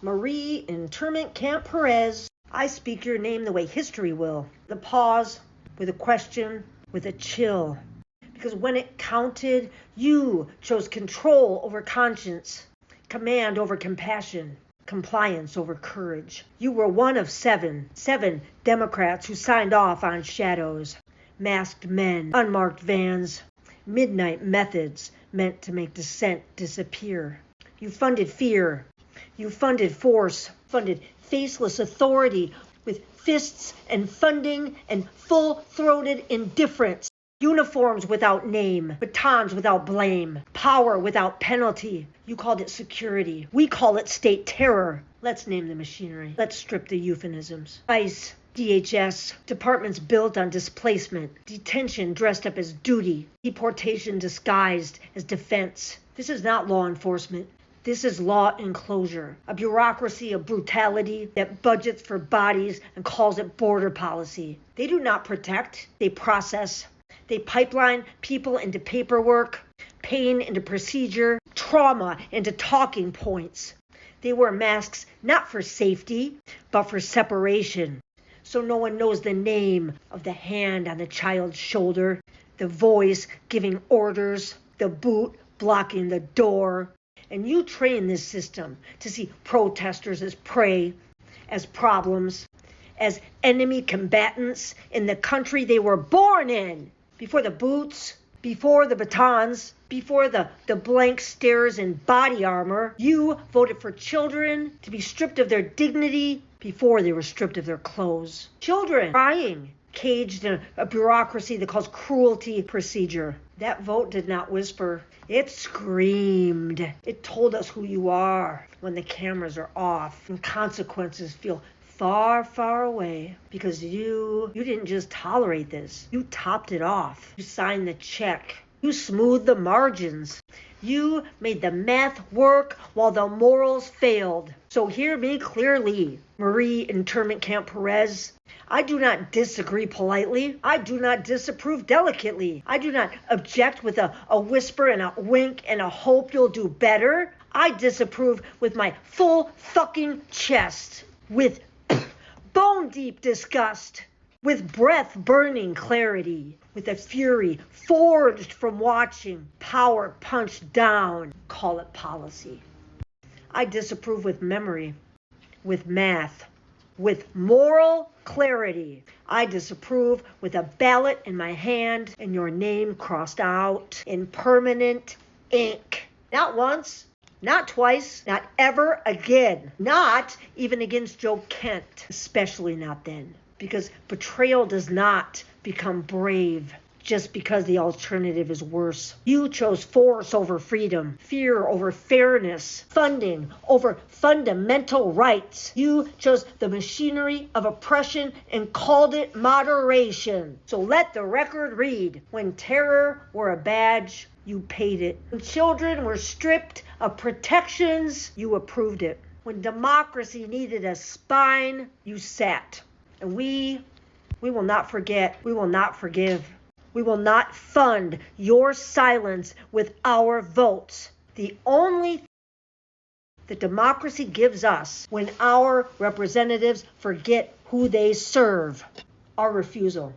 Marie internment camp Perez. I speak your name the way history will. The pause, with a question, with a chill. Because when it counted, you chose control over conscience, command over compassion, compliance over courage. You were one of seven Democrats who signed off on shadows, masked men, unmarked vans, midnight methods meant to make dissent disappear. You funded fear. You funded force, funded faceless authority with fists and funding and full-throated indifference. Uniforms without name, batons without blame, power without penalty. You called it security. We call it state terror. Let's name the machinery. Let's strip the euphemisms. ICE, DHS, departments built on displacement, detention dressed up as duty, deportation disguised as defense. This is not law enforcement. This is law enclosure, a bureaucracy of brutality that budgets for bodies and calls it border policy. They do not protect, they process. They pipeline people into paperwork, pain into procedure, trauma into talking points. They wear masks not for safety, but for separation. So no one knows the name of the hand on the child's shoulder, the voice giving orders, the boot blocking the door. And you train this system to see protesters as prey, as problems, as enemy combatants in the country they were born in. Before the boots, before the batons, before the blank stares and body armor, you voted for children to be stripped of their dignity before they were stripped of their clothes. Children crying, caged in a bureaucracy that calls cruelty procedure. That vote did not whisper. It screamed. It told us who you are when the cameras are off and consequences feel far, far away, because you didn't just tolerate this. You topped it off. You signed the check. You smoothed the margins. You made the math work while the morals failed. So hear me clearly, Marie internment camp Perez. I do not disagree politely. I do not disapprove delicately. I do not object with a whisper and a wink and a hope you'll do better. I disapprove with my full fucking chest, with bone-deep disgust, with breath-burning clarity, with a fury forged from watching power punched down. Call it policy. I disapprove with memory, with math, with moral clarity. I disapprove with a ballot in my hand and your name crossed out in permanent ink. Not once, not twice, not ever again. Not even against Joe Kent, especially not then. Because betrayal does not become brave just because the alternative is worse. You chose force over freedom, fear over fairness, funding over fundamental rights. You chose the machinery of oppression and called it moderation. So let the record read. When terror wore a badge, you paid it. When children were stripped of protections, you approved it. When democracy needed a spine, you sat. And we will not forget. We will not forgive. We will not fund your silence with our votes. The only thing that democracy gives us when our representatives forget who they serve, our refusal.